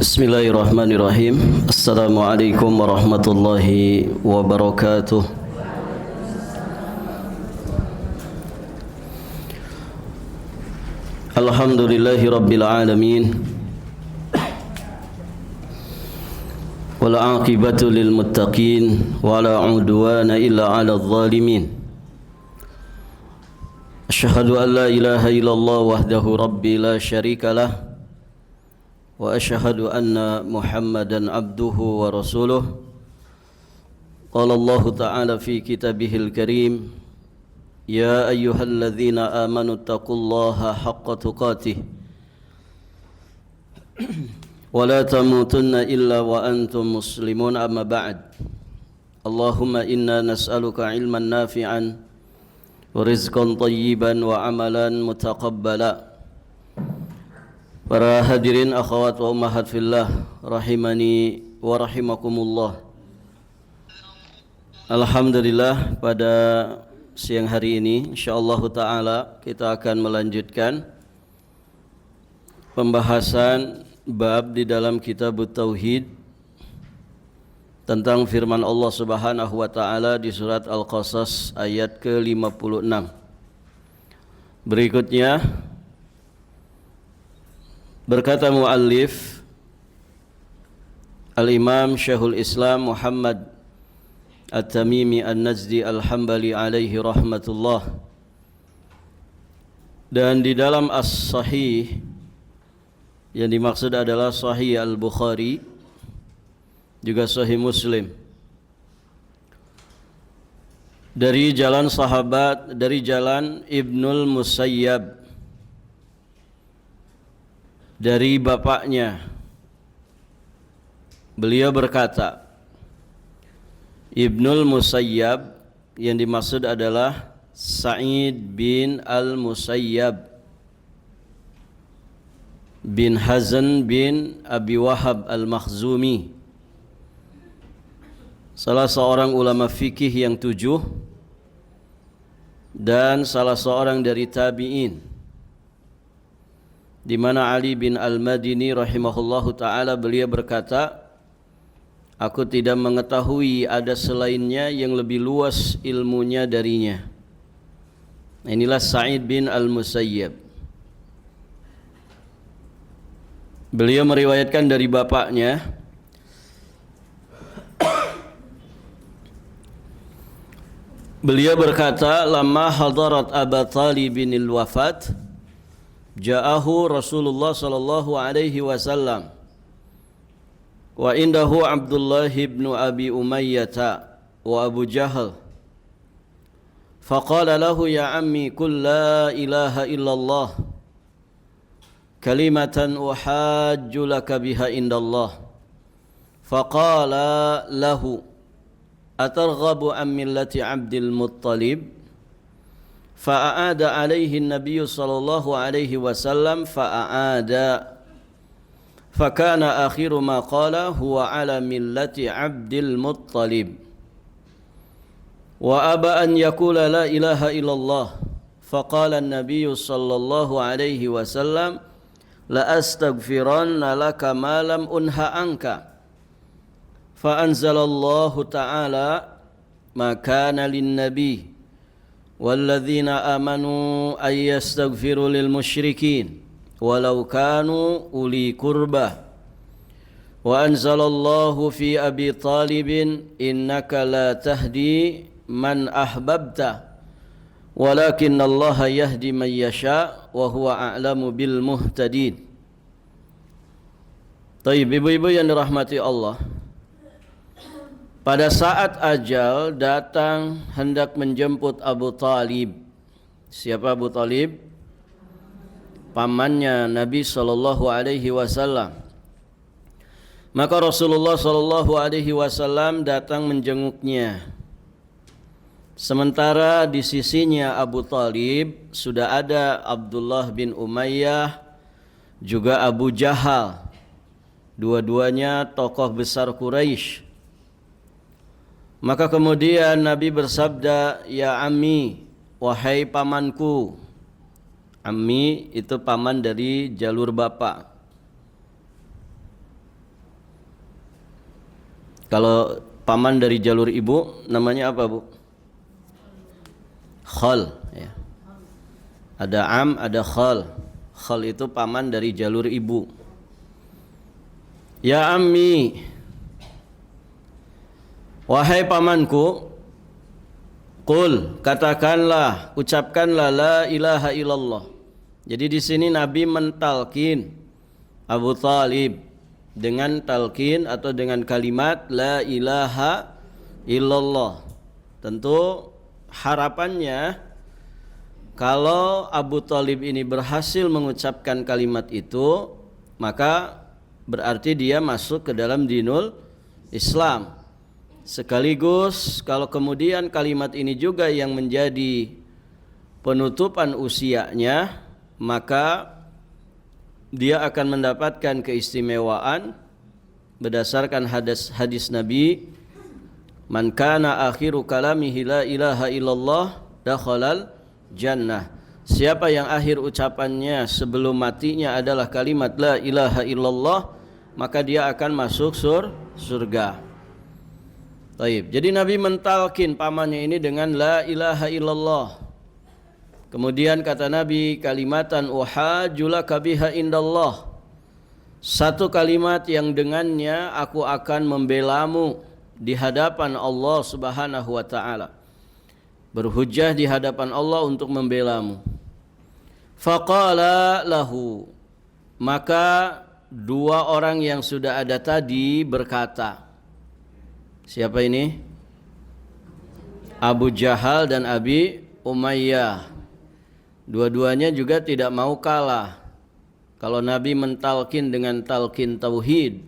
Bismillahirrahmanirrahim. Assalamualaikum warahmatullahi wabarakatuh. Alhamdulillahi rabbil alamin. Wal aqibatu lil muttaqin wa la udwana illa 'alal zalimin. Asyhadu an la ilaha illallah wahdahu rabbi la syarikalah. Wa asyhadu anna Muhammadan abduhu wa rasuluh. Qala Allah ta'ala fi kitabihil karim, ya ayyuhalladzina amanu taqullaha haqqa tuqatih wa la tamutunna illa wa antum muslimun, amma ba'd. Allahumma inna nas'aluka ilman nafi'an wa rizqan tayyiban wa amalan mutaqabbala. Para hadirin akhwat wa ummahat fillah rahimani wa rahimakumullah. Alhamdulillah, pada siang hari ini insyaallah taala kita akan melanjutkan pembahasan bab di dalam kitab Tauhid tentang firman Allah Subhanahu wa taala di surat Al-Qasas ayat ke-56. Berikutnya berkata muallif Al-Imam Syekhul Islam Muhammad At-Tamimi An-Najdi Al-Hambali alaihi rahmatullah, dan di dalam As-Sahih yang dimaksud adalah Sahih Al-Bukhari juga Sahih Muslim, dari jalan sahabat, dari jalan Ibnul Musayyab, dari bapaknya beliau berkata, Ibnul Musayyab yang dimaksud adalah Sa'id bin Al-Musayyab bin Hazan bin Abi Wahab Al-Makhzumi, salah seorang ulama fikih yang 7 dan salah seorang dari tabi'in, di mana Ali bin Al-Madini rahimahullahu taala beliau berkata, aku tidak mengetahui ada selainnya yang lebih luas ilmunya darinya. Inilah Sa'id bin Al-Musayyab. Beliau meriwayatkan dari bapaknya, beliau berkata, lamma hadarat Aba Talibin al-wafat, ja'ahu Rasulullah sallallahu alaihi wasallam wa indahu Abdullah ibn Abi Umayyah wa Abu Jahal, faqala lahu ya ammi qul la ilaha illallah kalimatan uhajju laka biha indallah. Faqala lahu atarghabu an millati Abdil Muttalib? Fa'aada alaihi an-nabiy sallallahu alaihi wasallam fa'aada, fakana akhiru ma qala huwa ala millati Abdil Muttalib, wa aba an yaqula la ilaha illallah. Faqala an-nabiy sallallahu alaihi wasallam la astaghfiranna laka ma lam unha anka. Fa anzalallahu ta'ala ma kana lin-nabiy walladzina amanu ay yastaghfiru lil musyrikin walau kanu uli kurba. Wa anzalallahu fi Abi Talibin innaka la tahdi man ahbabta walakinna Allah yahdi man yasha wa huwa a'lamu bil muhtadin. Taib, ibu-ibu yang dirahmati Allah, pada saat ajal datang hendak menjemput Abu Talib. Siapa Abu Talib? Pamannya Nabi sallallahu alaihi wasallam. Maka Rasulullah sallallahu alaihi wasallam datang menjenguknya. Sementara di sisinya Abu Talib sudah ada Abdullah bin Umayyah, juga Abu Jahal. Dua-duanya tokoh besar Quraisy. Maka kemudian Nabi bersabda, ya ammi, wahai pamanku. Ammi itu paman dari jalur bapak. Kalau paman dari jalur ibu namanya apa, Bu? Khal, ya. Ada am, ada khal. Khal itu paman dari jalur ibu. Ya ammi, wahai pamanku, qul, katakanlah, ucapkanlah la ilaha illallah. Jadi di sini Nabi mentalkin Abu Thalib dengan talqin atau dengan kalimat la ilaha illallah. Tentu harapannya kalau Abu Thalib ini berhasil mengucapkan kalimat itu, maka berarti dia masuk ke dalam dinul Islam. Sekaligus kalau kemudian kalimat ini juga yang menjadi penutupan usianya, maka dia akan mendapatkan keistimewaan berdasarkan hadis Nabi, man kana akhiru kalamihi la ilaha illallah dakhalal jannah. Siapa yang akhir ucapannya sebelum matinya adalah kalimat la ilaha illallah, maka dia akan masuk surga. Taib. Jadi Nabi mentalkin pamannya ini dengan la ilaha illallah. Kemudian kata Nabi, kalimatan uhajjulaka biha indallah. Satu kalimat yang dengannya aku akan membelamu di hadapan Allah Subhanahu wa taala. Berhujjah di hadapan Allah untuk membelamu. Faqala lahu, maka dua orang yang sudah ada tadi berkata, siapa ini? Abu Jahal dan Abi Umayyah. Dua-duanya juga tidak mau kalah. Kalau Nabi mentalkin dengan talqin tauhid,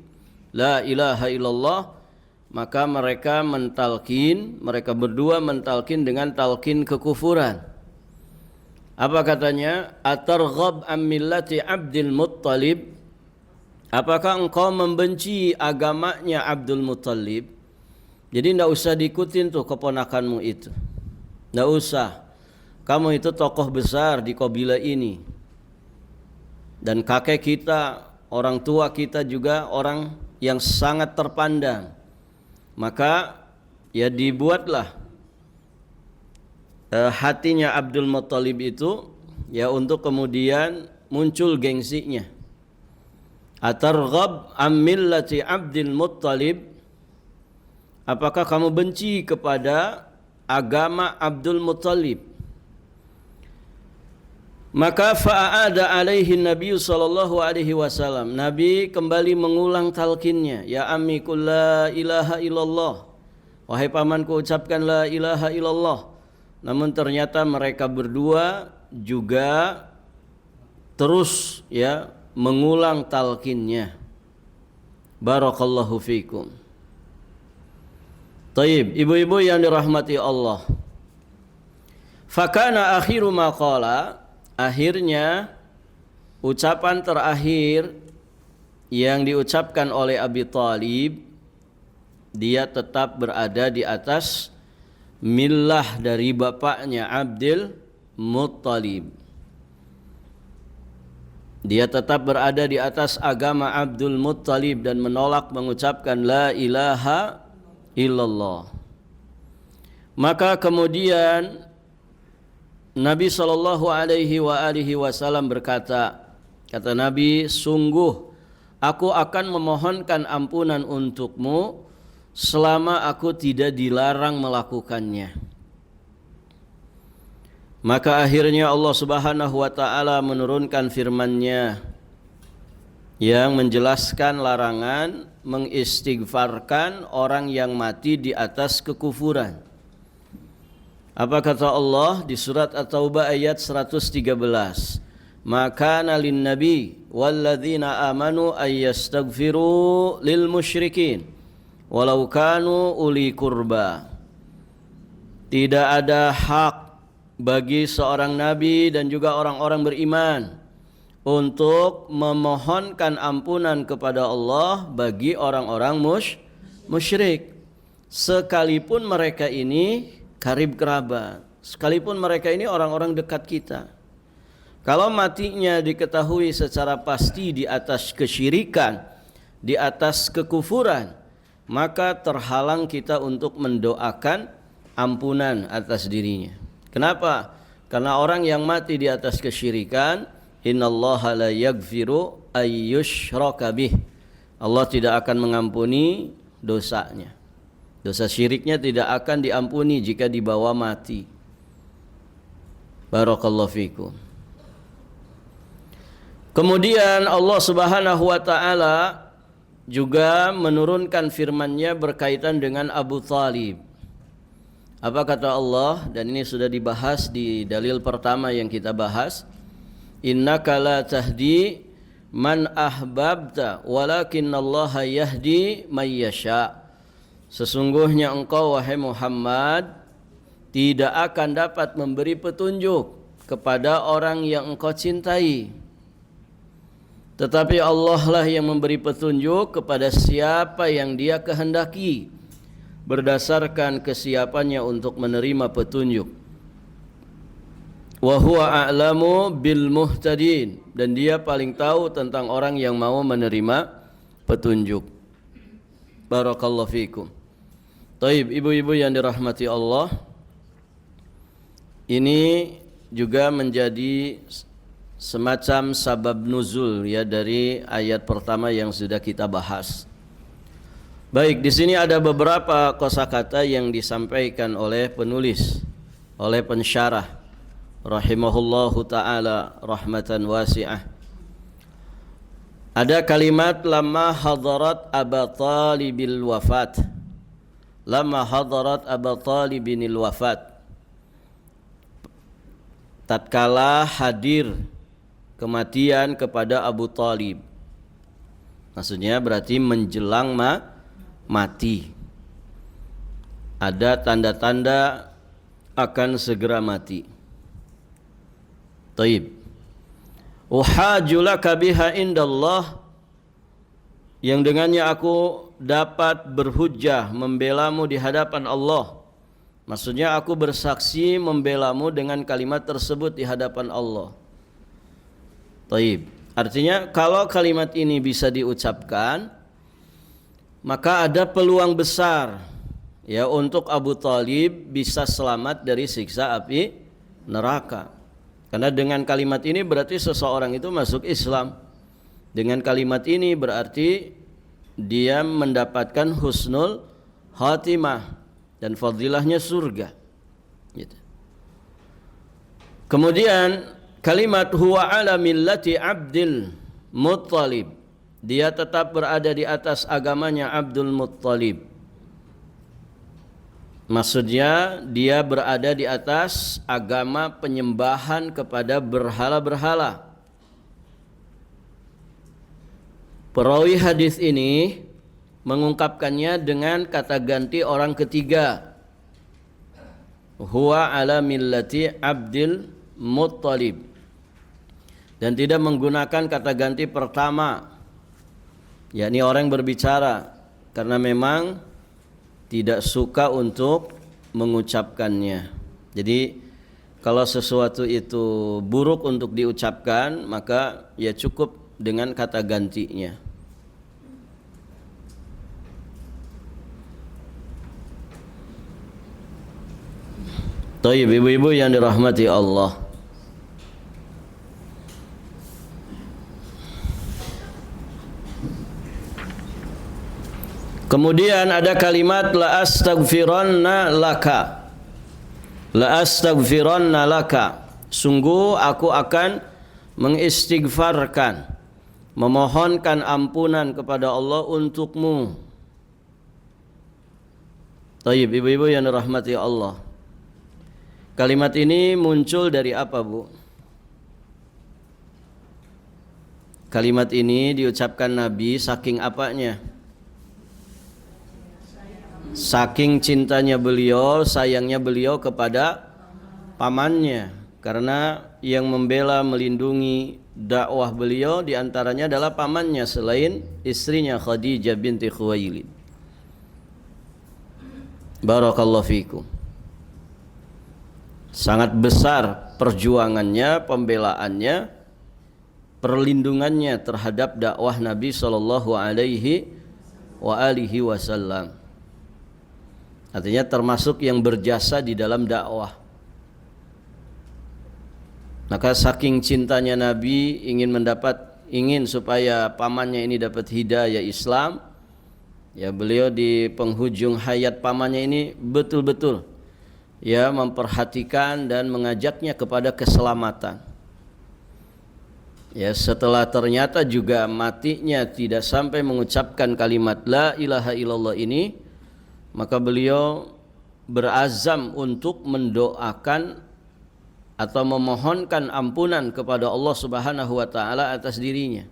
la ilaha illallah, maka mereka berdua mentalkin dengan talqin kekufuran. Apa katanya? Atarghab am millati Abdul Muttalib? Apakah engkau membenci agamanya Abdul Muttalib? Jadi tidak usah diikutin tuh keponakanmu itu. Tidak usah. Kamu itu tokoh besar di kabilah ini. Dan kakek kita, orang tua kita juga orang yang sangat terpandang. Maka ya dibuatlah hatinya Abdul Muttalib itu ya untuk kemudian muncul gengsinya. Atarghab am millati Abdul Muttalib? Apakah kamu benci kepada agama Abdul Muttalib? Maka fa'ada alaihi Nabi sallallahu alaihi wasallam. Nabi kembali mengulang talqinnya. Ya ammi qul la ilaha illallah. Wahai pamanku, ucapkan la ilaha illallah. Namun ternyata mereka berdua juga terus ya mengulang talqinnya. Barakallahu fikum. Taib, ibu-ibu yang dirahmati Allah. Fakana akhiru maqala, akhirnya ucapan terakhir yang diucapkan oleh Abi Thalib, dia tetap berada di atas millah dari bapaknya Abdul Muttalib. Dia tetap berada di atas agama Abdul Muttalib dan menolak mengucapkan la ilaha illallah. Maka kemudian Nabi sallallahu alaihi wasallam berkata, kata Nabi, sungguh aku akan memohonkan ampunan untukmu selama aku tidak dilarang melakukannya. Maka akhirnya Allah Subhanahu wa taala menurunkan firman-Nya yang menjelaskan larangan mengistighfarkan orang yang mati di atas kekufuran. Apa kata Allah di surat At-Taubah ayat 113? Maka lin nabi walladzina amanu ayyastaghfiru lil musyrikin walau kanu uli kurba. Tidak ada hak bagi seorang nabi dan juga orang-orang beriman untuk memohonkan ampunan kepada Allah bagi orang-orang musyrik, sekalipun mereka ini karib kerabat, sekalipun mereka ini orang-orang dekat kita. Kalau matinya diketahui secara pasti di atas kesyirikan, di atas kekufuran, maka terhalang kita untuk mendoakan ampunan atas dirinya. Kenapa? Karena orang yang mati di atas kesyirikan, innallaha la yaghfiru ayyushraka bih. Allah tidak akan mengampuni dosanya. Dosa syiriknya tidak akan diampuni jika dibawa mati. Barakallahu fikum. Kemudian Allah Subhanahu wa taala juga menurunkan firman-Nya berkaitan dengan Abu Thalib. Apa kata Allah? Dan ini sudah dibahas di dalil pertama yang kita bahas. Innaka la tahdi man ahbabta walakinallaha yahdi may yasha. Sesungguhnya engkau wahai Muhammad tidak akan dapat memberi petunjuk kepada orang yang engkau cintai. Tetapi Allah lah yang memberi petunjuk kepada siapa yang Dia kehendaki berdasarkan kesiapannya untuk menerima petunjuk. Wa huwa a'lamu bil muhtadin, dan Dia paling tahu tentang orang yang mau menerima petunjuk. Barakallahu fikum. Taib, ibu-ibu yang dirahmati Allah, ini juga menjadi semacam sabab nuzul ya dari ayat pertama yang sudah kita bahas. Baik, di sini ada beberapa kosakata yang disampaikan oleh penulis, oleh pensyarah rahimahullahu taala rahmatan wasi'ah. Ada kalimat lamma hadarat Aba Talibil wafat. Lamma hadarat Aba Talibinil wafat. Tatkala hadir kematian kepada Abu Talib. Maksudnya berarti menjelang mati. Ada tanda-tanda akan segera mati. Taib. Uhajulaka biha indallah, yang dengannya aku dapat berhujjah membelamu di hadapan Allah. Maksudnya aku bersaksi membelamu dengan kalimat tersebut di hadapan Allah. Taib. Artinya kalau kalimat ini bisa diucapkan, maka ada peluang besar ya untuk Abu Thalib bisa selamat dari siksa api neraka. Karena dengan kalimat ini berarti seseorang itu masuk Islam. Dengan kalimat ini berarti dia mendapatkan husnul khatimah dan fadilahnya surga. Gitu. Kemudian kalimat huwa ala millati Abdul Muttalib, dia tetap berada di atas agamanya Abdul Muttalib. Maksudnya dia berada di atas agama penyembahan kepada berhala-berhala. Perawi hadis ini mengungkapkannya dengan kata ganti orang ketiga. Huwa ala millati Abdul Muttalib. Dan tidak menggunakan kata ganti pertama, yakni orang berbicara, karena memang tidak suka untuk mengucapkannya. Jadi kalau sesuatu itu buruk untuk diucapkan, maka ya cukup dengan kata gantinya. Taib, ibu-ibu yang dirahmati Allah. Kemudian ada kalimat la astaghfiranna laka. La astaghfiranna laka. Sungguh aku akan mengistighfarkan, memohonkan ampunan kepada Allah untukmu. Taib, ibu-ibu yang dirahmati Allah. Kalimat ini muncul dari apa, Bu? Kalimat ini diucapkan Nabi saking apanya? Saking cintanya beliau, sayangnya beliau kepada pamannya. Karena yang membela, melindungi dakwah beliau diantaranya adalah pamannya selain istrinya Khadijah binti Khuwailid. Barakallahu fikum. Sangat besar perjuangannya, pembelaannya, perlindungannya terhadap dakwah Nabi sallallahu alaihi wa alihi wasallam. Artinya termasuk yang berjasa di dalam dakwah. Maka saking cintanya Nabi ingin supaya pamannya ini dapat hidayah Islam, ya beliau di penghujung hayat pamannya ini betul-betul ya memperhatikan dan mengajaknya kepada keselamatan. Ya, setelah ternyata juga matinya tidak sampai mengucapkan kalimat la ilaha illallah ini, maka beliau berazam untuk mendoakan atau memohonkan ampunan kepada Allah Subhanahu wa taala atas dirinya.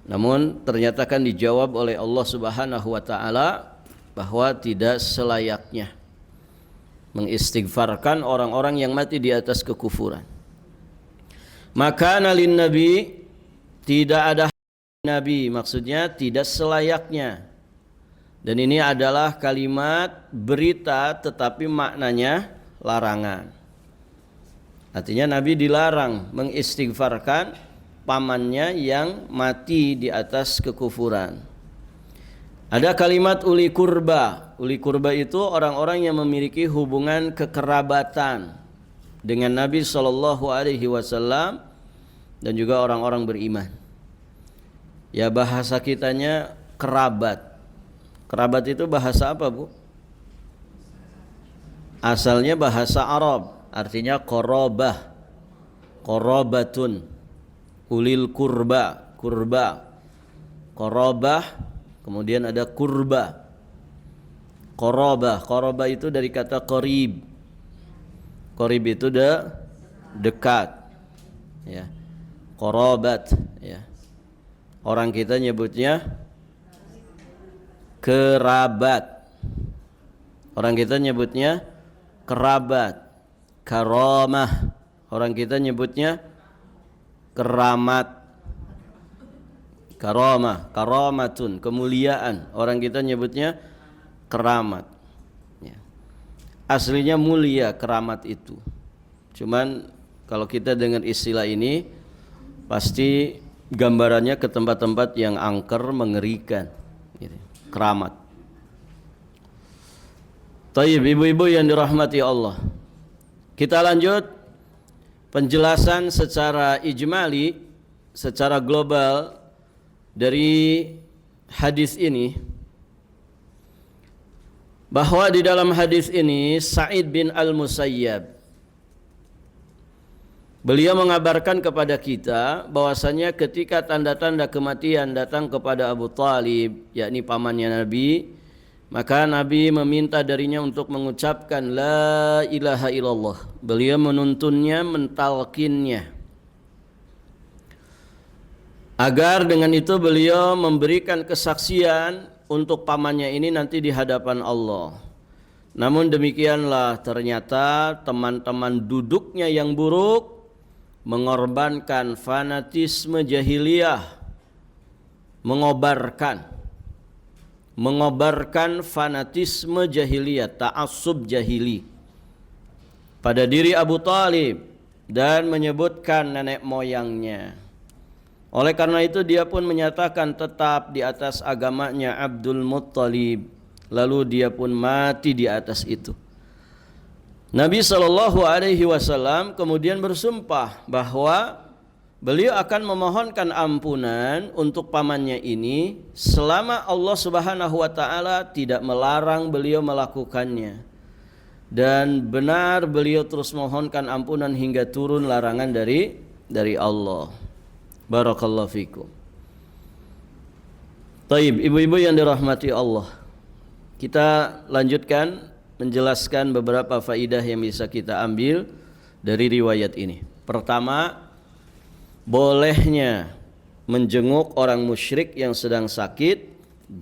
Namun ternyata kan dijawab oleh Allah Subhanahu wa taala bahwa tidak selayaknya mengistighfarkan orang-orang yang mati di atas kekufuran. Maka nalin nabi, tidak ada nabi, maksudnya tidak selayaknya. Dan ini adalah kalimat berita tetapi maknanya larangan. Artinya Nabi dilarang mengistighfarkan pamannya yang mati di atas kekufuran. Ada kalimat uli kurba. Uli kurba itu orang-orang yang memiliki hubungan kekerabatan dengan Nabi Shallallahu Alaihi Wasallam dan juga orang-orang beriman. Ya, bahasa kitanya kerabat. Kerabat itu bahasa apa, Bu? Asalnya bahasa Arab, artinya qorobah, qorobatun, ulil kurba, kurba, qorobah, kemudian ada kurba, qorobah. Qorobah itu dari kata qorib. Qorib itu dekat, ya. Qorobat, ya. Orang kita nyebutnya kerabat. Orang kita nyebutnya kerabat. Karamah. Orang kita nyebutnya keramat. Karamah, karamatun, kemuliaan. Orang kita nyebutnya keramat. Ya. Aslinya mulia keramat itu. Cuman kalau kita dengan istilah ini pasti gambarannya ke tempat-tempat yang angker, mengerikan. Gitu. Keramat. Tayyib, ibu-ibu yang dirahmati Allah. Kita lanjut penjelasan secara ijmali, secara global dari hadis ini. Bahwa di dalam hadis ini Sa'id bin Al-Musayyab, beliau mengabarkan kepada kita bahwasanya ketika tanda-tanda kematian datang kepada Abu Talib, yakni pamannya Nabi, maka Nabi meminta darinya untuk mengucapkan la ilaha illallah. Beliau menuntunnya, mentalkinnya, agar dengan itu beliau memberikan kesaksian untuk pamannya ini nanti di hadapan Allah. Namun demikianlah ternyata teman-teman duduknya yang buruk mengorbankan fanatisme jahiliyah, mengobarkan fanatisme jahiliyah, ta'assub jahili pada diri Abu Talib dan menyebutkan nenek moyangnya. Oleh karena itu dia pun menyatakan tetap di atas agamanya Abdul Muttalib, lalu dia pun mati di atas itu. Nabi Shallallahu Alaihi Wasallam kemudian bersumpah bahwa beliau akan memohonkan ampunan untuk pamannya ini selama Allah Subhanahu Wa Taala tidak melarang beliau melakukannya, dan benar beliau terus mohonkan ampunan hingga turun larangan dari Allah. Barakallahu fikum. Taib, ibu-ibu yang dirahmati Allah, kita lanjutkan menjelaskan beberapa faidah yang bisa kita ambil dari riwayat ini. Pertama, bolehnya menjenguk orang musyrik yang sedang sakit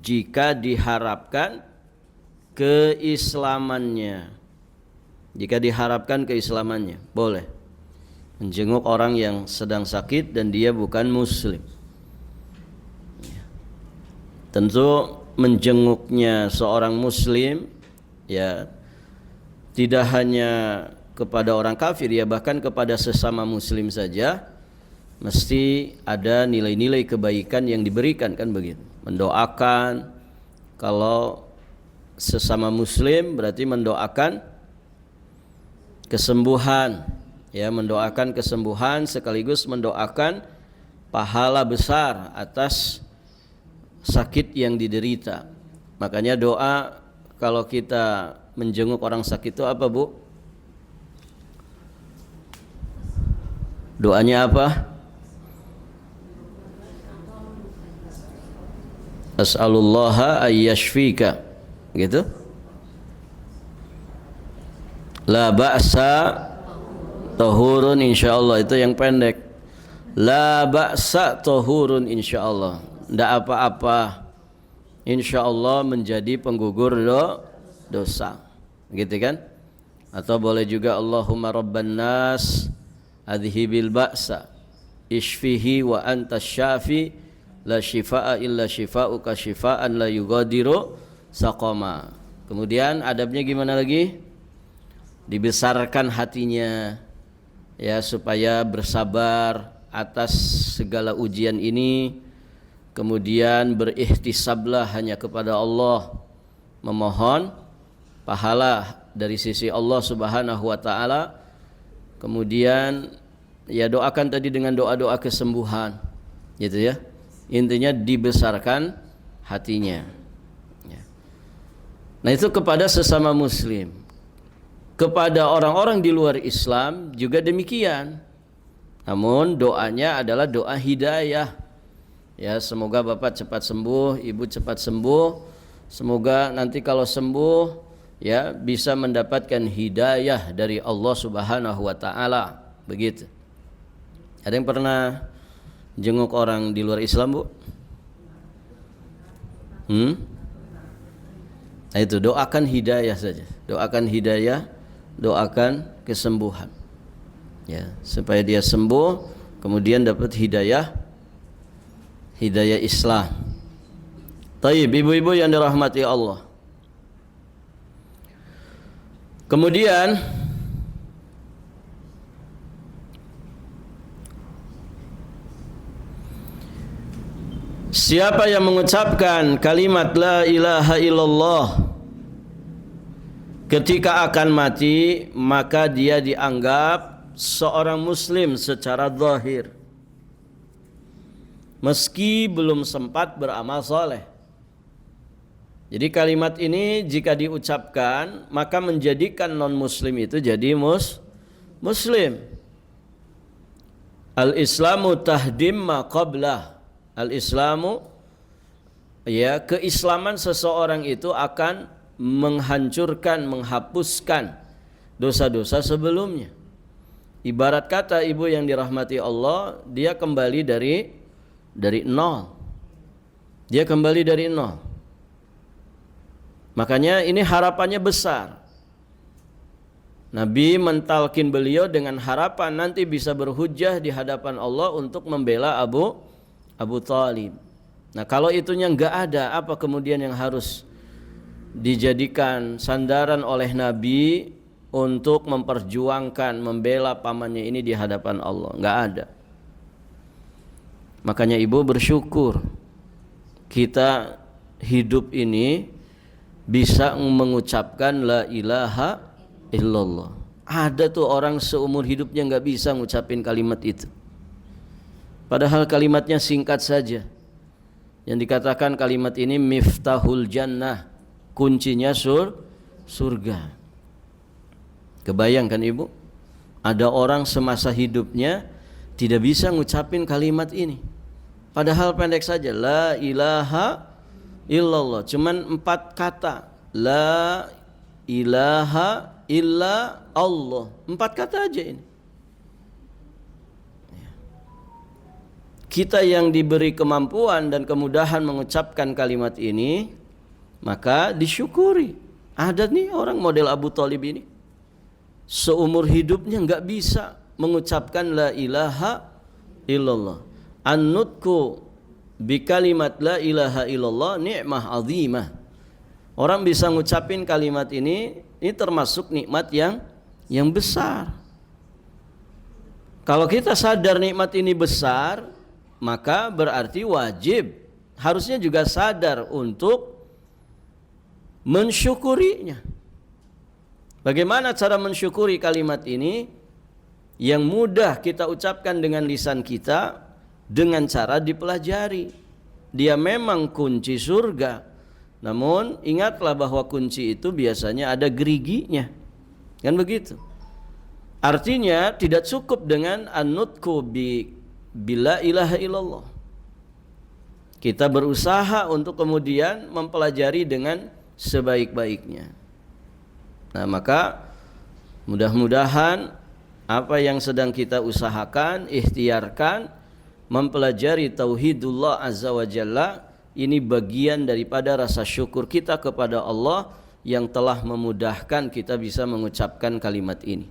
jika diharapkan keislamannya. Jika diharapkan keislamannya, boleh menjenguk orang yang sedang sakit dan dia bukan muslim. Tentu menjenguknya seorang muslim ya tidak hanya kepada orang kafir, ya bahkan kepada sesama muslim saja mesti ada nilai-nilai kebaikan yang diberikan, kan begitu. mendoakan. Kalau sesama muslim berarti mendoakan kesembuhan, ya, mendoakan kesembuhan sekaligus mendoakan pahala besar atas sakit yang diderita. Makanya doa kalau kita menjenguk orang sakit itu apa, Bu? Doanya apa? As'alullaha ayyashfika, gitu. La ba'sa tahurun insyaallah, itu yang pendek. La ba'sa tahurun insyaallah, ndak apa-apa insyaallah menjadi penggugur dosa, gitu kan? Atau boleh juga Allahumma rabban nas adhibil ba'sa ishfihi wa anta syafi la shifaa illa shifauka shifaan la yugadiru saqama. Kemudian adabnya gimana lagi? Dibesarkan hatinya, ya, supaya bersabar atas segala ujian ini. Kemudian berikhtisablah hanya kepada Allah, memohon pahala dari sisi Allah Subhanahu wa taala. Kemudian ya doakan tadi dengan doa-doa kesembuhan, gitu ya. Intinya dibesarkan hatinya, ya. Nah, itu kepada sesama muslim. Kepada orang-orang di luar Islam juga demikian. Namun doanya adalah doa hidayah. Ya, semoga Bapak cepat sembuh, Ibu cepat sembuh. Semoga nanti kalau sembuh, ya, bisa mendapatkan hidayah dari Allah Subhanahu wa taala. Begitu. Ada yang pernah jenguk orang di luar Islam, Bu? Nah, itu doakan hidayah saja. Doakan hidayah, doakan kesembuhan, ya, supaya dia sembuh, kemudian dapat hidayah Islam. Taib, ibu-ibu yang dirahmati Allah. Kemudian siapa yang mengucapkan kalimat la ilaha illallah ketika akan mati, maka dia dianggap seorang muslim secara zahir, meski belum sempat beramal soleh. Jadi kalimat ini jika diucapkan, maka menjadikan non-muslim itu jadi muslim. Al-Islamu tahdim ma qablah. Al-Islamu, ya, keislaman seseorang itu akan menghancurkan, menghapuskan dosa-dosa sebelumnya. Ibarat kata, ibu yang dirahmati Allah, dia kembali dari nol. Dia kembali dari nol. Makanya ini harapannya besar. Nabi mentalkin beliau dengan harapan nanti bisa berhujjah di hadapan Allah untuk membela Abu Thalib. Nah, kalau itunya enggak ada, apa kemudian yang harus dijadikan sandaran oleh Nabi untuk memperjuangkan, membela pamannya ini di hadapan Allah? Enggak ada. Makanya ibu bersyukur kita hidup ini bisa mengucapkan la ilaha illallah. Ada tuh orang seumur hidupnya enggak bisa ngucapin kalimat itu. Padahal kalimatnya singkat saja. Yang dikatakan kalimat ini miftahul jannah, kuncinya surga. Kebayangkan ibu, ada orang semasa hidupnya tidak bisa ngucapin kalimat ini. Padahal pendek saja, la ilaha illallah, cuman 4 kata. La ilaha illa Allah, 4 kata aja ini. Kita yang diberi kemampuan dan kemudahan mengucapkan kalimat ini, maka disyukuri. Ada nih orang model Abu Thalib ini, seumur hidupnya enggak bisa mengucapkan la ilaha illallah. An-nutku bi kalimat la ilaha illallah ni'mah azimah. Orang bisa ngucapin kalimat ini termasuk nikmat yang besar. Kalau kita sadar nikmat ini besar, maka berarti wajib harusnya juga sadar untuk mensyukurinya. Bagaimana cara mensyukuri kalimat ini? Yang mudah kita ucapkan dengan lisan kita dengan cara dipelajari. Dia memang kunci surga. Namun ingatlah bahwa kunci itu biasanya ada geriginya. Kan begitu. Artinya tidak cukup dengan an-nutqu bila ilaha illallah. Kita berusaha untuk kemudian mempelajari dengan sebaik-baiknya. Nah, maka mudah-mudahan apa yang sedang kita usahakan, ikhtiarkan, mempelajari tauhidullah azza wa jalla, ini bagian daripada rasa syukur kita kepada Allah yang telah memudahkan kita bisa mengucapkan kalimat ini.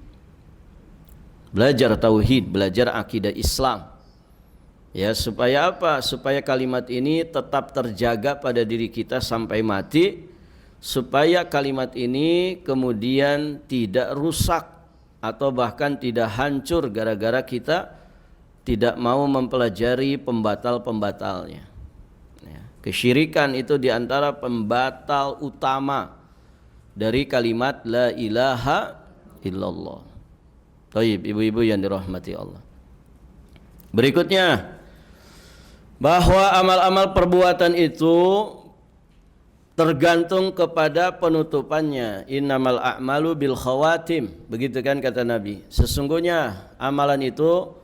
Belajar tauhid, belajar akidah Islam. Ya, supaya apa? Supaya kalimat ini tetap terjaga pada diri kita sampai mati, supaya kalimat ini kemudian tidak rusak atau bahkan tidak hancur gara-gara kita tidak mau mempelajari pembatal-pembatalnya. Ya, kesyirikan itu diantara pembatal utama dari kalimat la ilaha illallah. Taib, ibu-ibu yang dirahmati Allah. Berikutnya, bahwa amal-amal perbuatan itu tergantung kepada penutupannya. Innamal a'malu bil khawatim. Begitu kan kata Nabi. Sesungguhnya amalan itu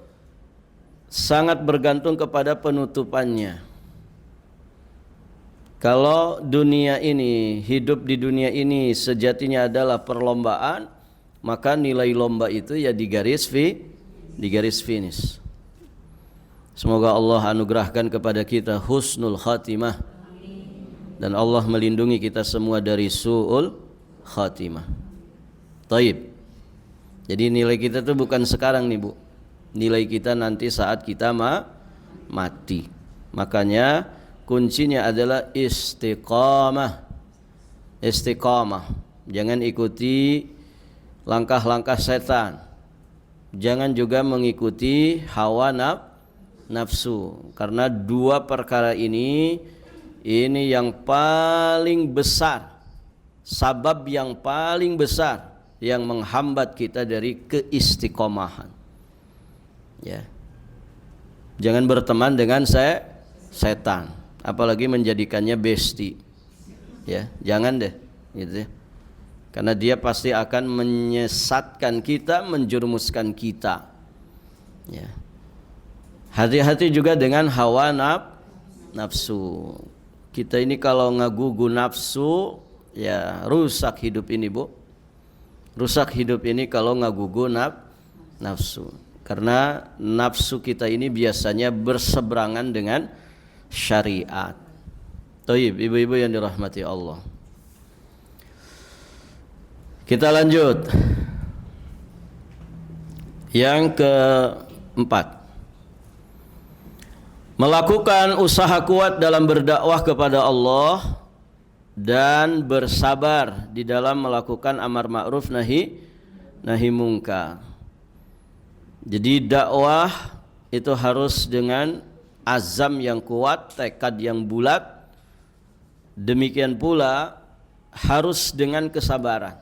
sangat bergantung kepada penutupannya. Kalau dunia ini, hidup di dunia ini sejatinya adalah perlombaan, maka nilai lomba itu ya di garis finish. Semoga Allah anugerahkan kepada kita husnul khatimah. Dan Allah melindungi kita semua dari su'ul khatimah. Taib. Jadi nilai kita itu bukan sekarang nih Bu. Nilai kita nanti saat kita mati. Makanya kuncinya adalah istiqamah. Istiqamah. Jangan ikuti langkah-langkah setan. Jangan juga mengikuti hawa nafsu. Karena dua perkara ini yang paling besar, sabab yang paling besar yang menghambat kita dari keistiqomahan. Ya. Jangan berteman dengan setan, apalagi menjadikannya besti. Ya, jangan deh, gitu ya. Karena dia pasti akan menyesatkan kita, menjerumuskan kita. Ya. Hati-hati juga dengan hawa nafsu. Kita ini kalau ngagugu nafsu, ya rusak hidup ini Bu. Rusak hidup ini kalau ngagugu nafsu. Karena nafsu kita ini biasanya berseberangan dengan syariat. Taib, ibu-ibu yang dirahmati Allah. Kita lanjut. Yang keempat, melakukan usaha kuat dalam berdakwah kepada Allah dan bersabar di dalam melakukan amar ma'ruf nahi mungkar. Jadi dakwah itu harus dengan azam yang kuat, tekad yang bulat. Demikian pula harus dengan kesabaran.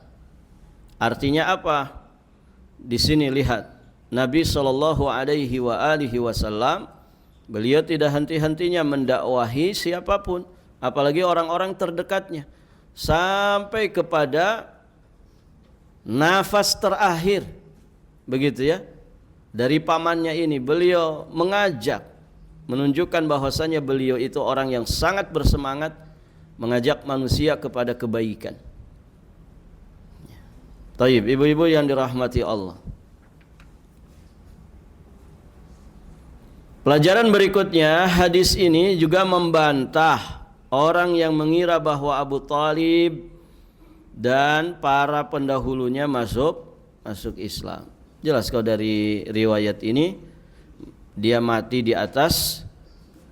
Artinya apa? Di sini lihat Nabi SAW, beliau tidak henti-hentinya mendakwahi siapapun, apalagi orang-orang terdekatnya, sampai kepada nafas terakhir. Begitu ya. Dari pamannya ini beliau mengajak, menunjukkan bahwasanya beliau itu orang yang sangat bersemangat mengajak manusia kepada kebaikan. Taib, ibu-ibu yang dirahmati Allah. Pelajaran berikutnya, hadis ini juga membantah orang yang mengira bahwa Abu Thalib dan para pendahulunya masuk Islam. Jelas kalau dari riwayat ini dia mati di atas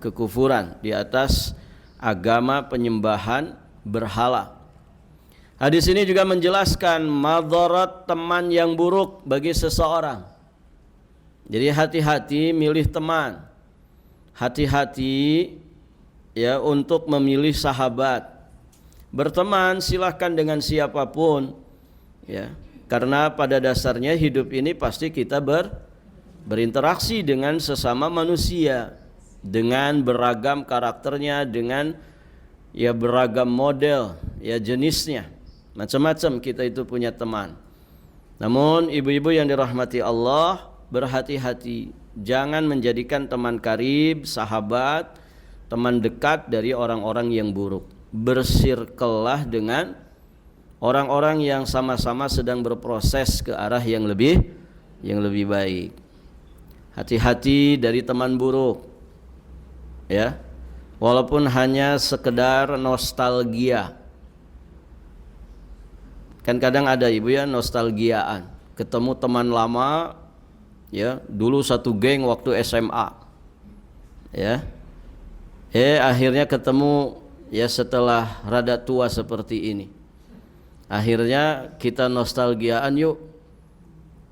kekufuran, di atas agama penyembahan berhala. Hadis ini juga menjelaskan madarat teman yang buruk bagi seseorang. Jadi hati-hati milih teman. Hati-hati ya untuk memilih sahabat. Berteman silahkan dengan siapapun, ya. Karena pada dasarnya hidup ini pasti kita berinteraksi dengan sesama manusia dengan beragam karakternya, dengan ya beragam model, ya jenisnya. Macam-macam kita itu punya teman. Namun ibu-ibu yang dirahmati Allah, berhati-hati, jangan menjadikan teman karib, sahabat, teman dekat dari orang-orang yang buruk. Bersirkellah dengan orang-orang yang sama-sama sedang berproses ke arah yang lebih baik. Hati-hati dari teman buruk, ya. Walaupun hanya sekedar nostalgia. Kan kadang ada ibu ya nostalgiaan, ketemu teman lama, ya dulu satu geng waktu SMA, ya. Akhirnya ketemu ya setelah rada tua seperti ini. Akhirnya kita nostalgiaan, yuk.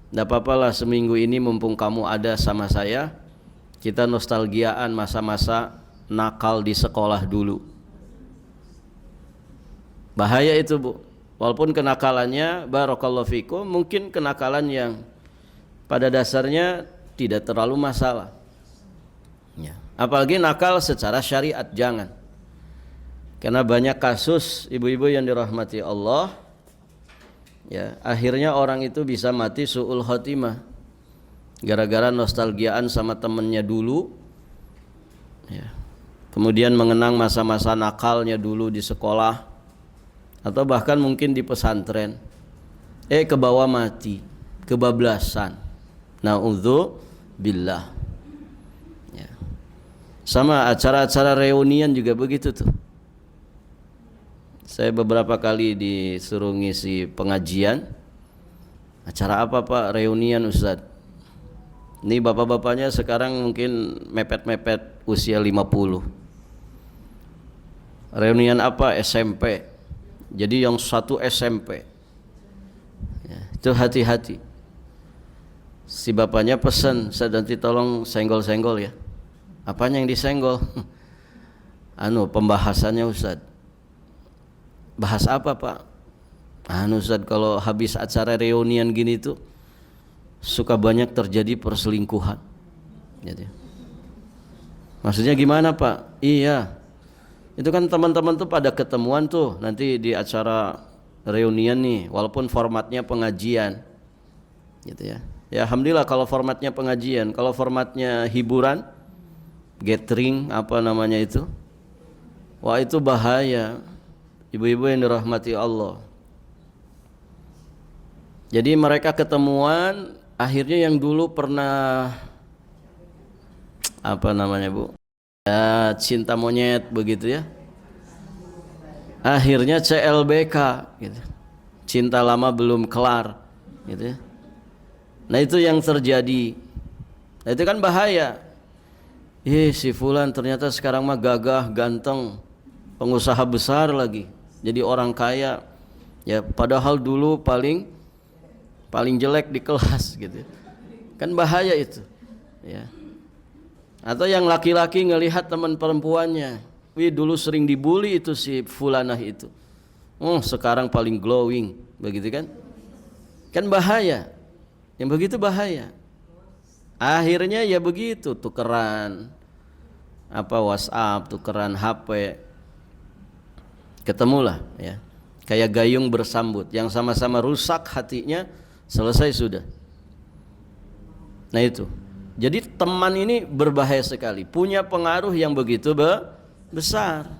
Nggak apa-apalah seminggu ini mumpung kamu ada sama saya, kita nostalgiaan masa-masa nakal di sekolah dulu. Bahaya itu, Bu. Walaupun kenakalannya barakallahu fikum mungkin kenakalan yang pada dasarnya tidak terlalu masalah, ya. Apalagi nakal secara syariat, jangan. Karena banyak kasus ibu-ibu yang dirahmati Allah, ya akhirnya orang itu bisa mati su'ul khotimah gara-gara nostalgiaan sama temennya dulu, ya. Kemudian mengenang masa-masa nakalnya dulu di sekolah atau bahkan mungkin di pesantren, kebawa mati, kebablasan, na'udzubillah, ya. Sama acara-acara reunian juga begitu tuh. Saya beberapa kali disuruh ngisi pengajian. Acara apa Pak? Reunian Ustaz. Ini bapak-bapaknya sekarang mungkin mepet-mepet usia 50. Reunian apa? SMP. Jadi yang satu SMP, ya, itu hati-hati. Si bapaknya pesan, Ustaz nanti tolong senggol-senggol ya. Apanya yang disenggol? Pembahasannya Ustaz. Bahas apa Pak? Ustaz, kalau habis acara reunian gini tuh suka banyak terjadi perselingkuhan. Gitu. Maksudnya gimana Pak? Iya, itu kan teman-teman tuh pada ketemuan tuh nanti di acara reunian nih, walaupun formatnya pengajian, gitu ya. Ya alhamdulillah kalau formatnya pengajian. Kalau formatnya hiburan, gathering apa namanya itu, wah itu bahaya. Ibu-ibu yang dirahmati Allah. Jadi mereka ketemuan, akhirnya yang dulu pernah apa namanya Bu, ya, cinta monyet begitu ya, akhirnya CLBK gitu. Cinta lama belum kelar gitu ya. Nah itu yang terjadi. Nah itu kan bahaya. Si fulan ternyata sekarang mah gagah, ganteng, pengusaha besar lagi, jadi orang kaya. Ya padahal dulu paling jelek di kelas gitu. Kan bahaya itu. Ya. Atau yang laki-laki ngelihat teman perempuannya, wih dulu sering dibully itu si fulanah itu, sekarang paling glowing, begitu kan? Kan bahaya, yang begitu bahaya. Akhirnya ya begitu, tukeran WhatsApp, tukeran HP, ketemulah ya, kayak gayung bersambut, yang sama-sama rusak hatinya, selesai sudah. Nah itu. Jadi teman ini berbahaya sekali, punya pengaruh yang begitu besar.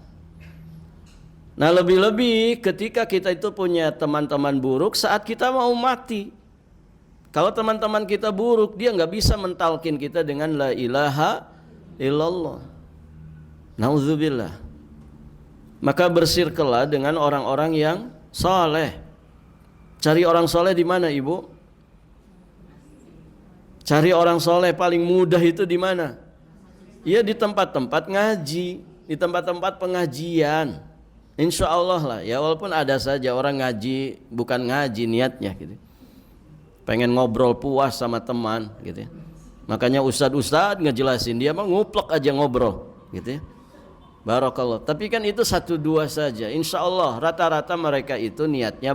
Nah lebih-lebih ketika kita itu punya teman-teman buruk saat kita mau mati. Kalau teman-teman kita buruk, dia nggak bisa mentalkin kita dengan la ilaha illallah. Nauzubillah. Maka bersirkellah dengan orang-orang yang saleh. Cari orang saleh di mana ibu? Cari orang soleh paling mudah itu di mana? Ya di tempat-tempat ngaji, di tempat-tempat pengajian. Insya Allah lah ya, walaupun ada saja orang ngaji bukan ngaji niatnya gitu, pengen ngobrol puas sama teman gitu ya. Makanya ustadz ngejelasin, dia mah nguplek aja ngobrol gitu ya. Barakallah. Tapi kan itu 1-2 saja. Insya Allah rata-rata mereka itu niatnya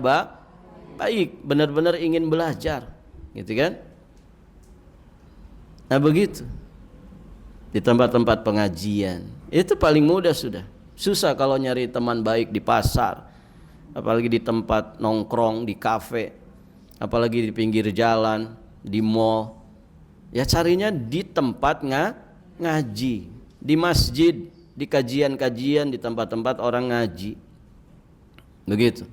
baik, benar-benar ingin belajar, gitu kan? Nah begitu. Di tempat-tempat pengajian itu paling mudah sudah. Susah kalau nyari teman baik di pasar, apalagi di tempat nongkrong, di kafe, apalagi di pinggir jalan, di mall. Ya carinya di tempat ngaji, di masjid, di kajian-kajian, di tempat-tempat orang ngaji. Begitu.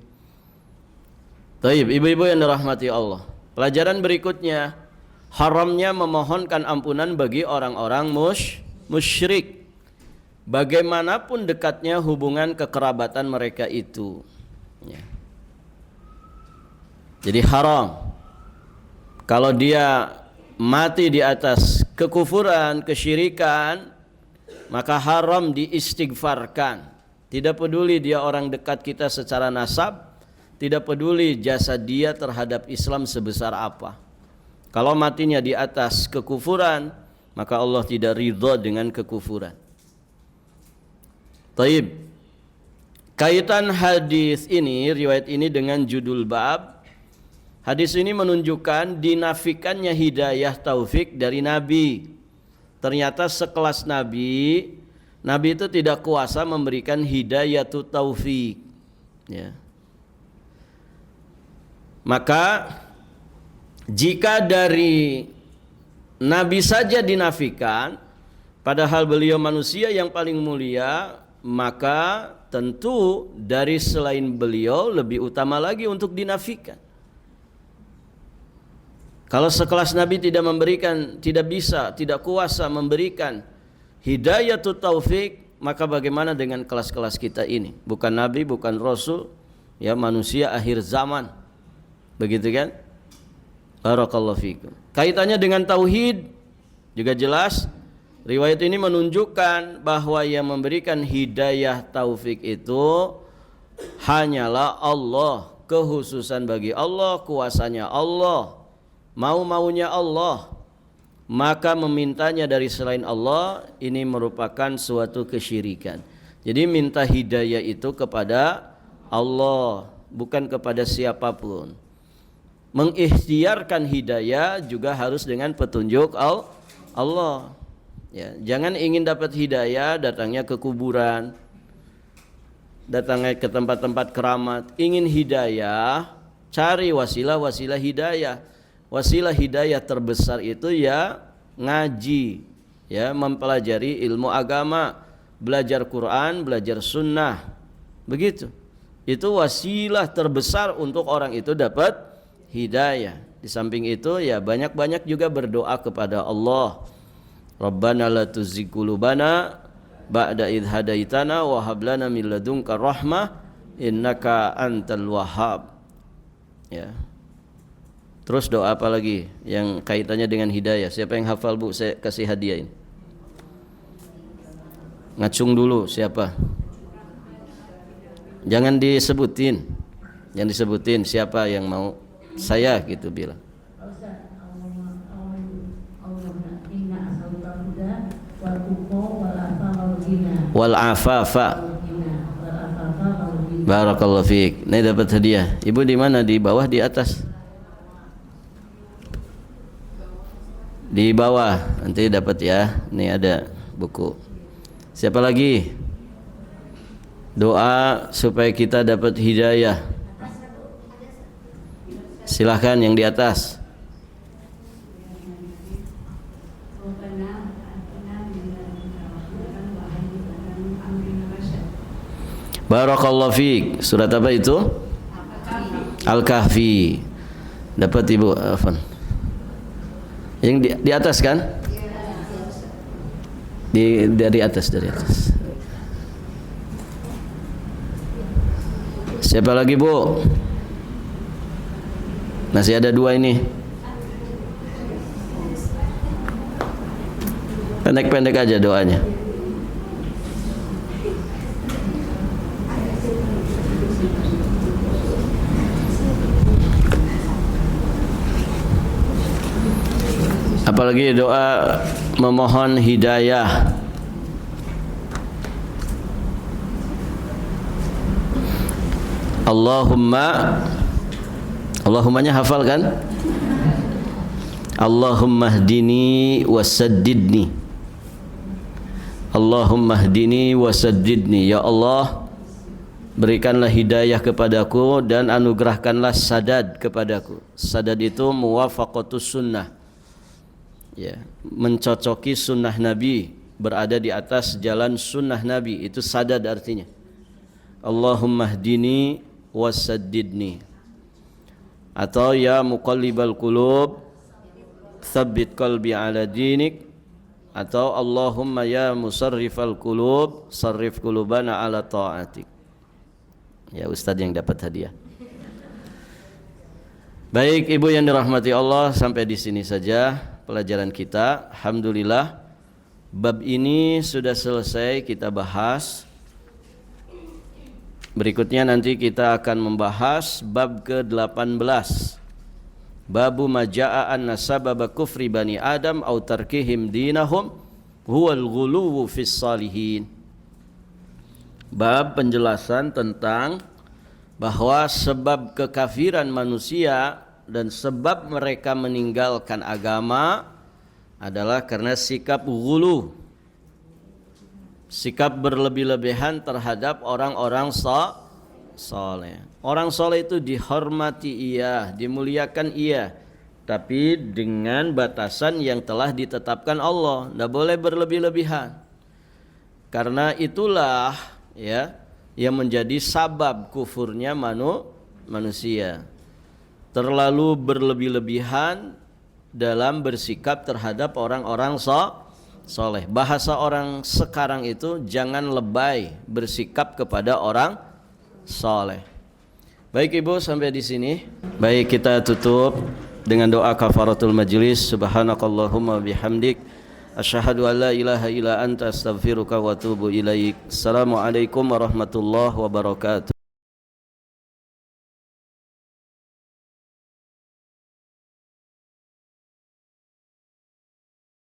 Taib, ibu-ibu yang dirahmati Allah. Pelajaran berikutnya, haramnya memohonkan ampunan bagi orang-orang musyrik. Bagaimanapun dekatnya hubungan kekerabatan mereka itu. Ya. Jadi haram. Kalau dia mati di atas kekufuran, kesyirikan, maka haram diistighfarkan. Tidak peduli dia orang dekat kita secara nasab, tidak peduli jasa dia terhadap Islam sebesar apa. Kalau matinya di atas kekufuran, maka Allah tidak ridha dengan kekufuran. Taib. Kaitan hadis ini, riwayat ini dengan judul bab. Hadis ini menunjukkan dinafikannya hidayah taufik dari Nabi. Ternyata sekelas Nabi itu tidak kuasa memberikan hidayah taufik. Ya. Maka jika dari Nabi saja dinafikan, padahal beliau manusia yang paling mulia, maka tentu dari selain beliau lebih utama lagi untuk dinafikan. Kalau sekelas Nabi tidak memberikan, tidak bisa, tidak kuasa memberikan hidayatut taufik, maka bagaimana dengan kelas-kelas kita ini? Bukan Nabi, bukan Rasul, ya manusia akhir zaman. Begitu kan? Barakallahu fikum. Kaitannya dengan tauhid juga jelas. Riwayat ini menunjukkan bahwa yang memberikan hidayah taufik itu hanyalah Allah, kehususan bagi Allah, kuasanya Allah, mau-maunya Allah. Maka memintanya dari selain Allah ini merupakan suatu kesyirikan. Jadi minta hidayah itu kepada Allah, bukan kepada siapapun. Mengikhtiarkan hidayah juga harus dengan petunjuk Allah. Ya, jangan ingin dapat hidayah datangnya ke kuburan, datangnya ke tempat-tempat keramat. Ingin hidayah, cari wasilah-wasilah hidayah. Wasilah hidayah terbesar itu ya ngaji, ya mempelajari ilmu agama, belajar Quran, belajar sunnah. Begitu. Itu wasilah terbesar untuk orang itu dapat hidayah. Di samping itu ya banyak-banyak juga berdoa kepada Allah. Rabbana la tuzigh qulubana ba'da idh hadaitana wa hab lana min ladunka rahmah innaka antal wahhab. Ya. Terus doa apa lagi yang kaitannya dengan hidayah? Siapa yang hafal, Bu? Saya kasih hadiah ini. Ngacung dulu siapa? Jangan disebutin. Jangan disebutin siapa yang mau. Saya gitu bilang. Wal afafa. Barakallahu fiik. Ini dapat hadiah. Ibu di mana? Di bawah, di atas? Di bawah. Nanti dapat ya. Ini ada buku. Siapa lagi? Doa supaya kita dapat hidayah. Silahkan yang di atas. Barakallahu fiik. Surat apa itu? Al-Kahfi. Dapat Ibu Afan. Yang di atas kan? Dari atas. Siapa lagi, Bu? Masih ada 2 ini. Pendek-pendek aja doanya. Apalagi doa memohon hidayah. Allahummanya hafal kan? Allahumma hdini wasaddidni. Allahumma hdini wasaddidni. Ya Allah, berikanlah hidayah kepadaku dan anugerahkanlah sadad kepadaku. Sadad itu muwafaqatus sunnah, ya, mencocoki sunnah Nabi, berada di atas jalan sunnah Nabi, itu sadad artinya. Allahumma hdini wasaddidni. Atau ya muqallibal qulub tsabbit qalbi ala dinik. Atau Allahumma ya musarrifal qulub sarrif qulubana ala ta'atik. Ya, Ustadz yang dapat hadiah. Baik, Ibu yang dirahmati Allah, sampai di sini saja pelajaran kita. Alhamdulillah, bab ini sudah selesai kita bahas. Berikutnya nanti kita akan membahas bab ke-18. Babu majaa anna sababa kufri bani Adam au tarkihim dinahum huwal ghuluwu fis salihin. Bab penjelasan tentang bahwa sebab kekafiran manusia dan sebab mereka meninggalkan agama adalah karena sikap ghulu, sikap berlebih-lebihan terhadap orang-orang saleh. Orang saleh itu dihormati iya, dimuliakan iya, tapi dengan batasan yang telah ditetapkan Allah. Tidak boleh berlebih-lebihan. Karena itulah, ya, yang menjadi sabab kufurnya manusia. Terlalu berlebih-lebihan dalam bersikap terhadap orang-orang soleh. Bahasa orang sekarang itu jangan lebay bersikap kepada orang soleh. Baik Ibu, sampai di sini. Baik, kita tutup dengan doa kafaratul majlis. Subhanakallahumma bihamdik asyhadu an la ilaha illa anta astaghfiruka wa atubu ilaik. Assalamualaikum warahmatullahi wabarakatuh.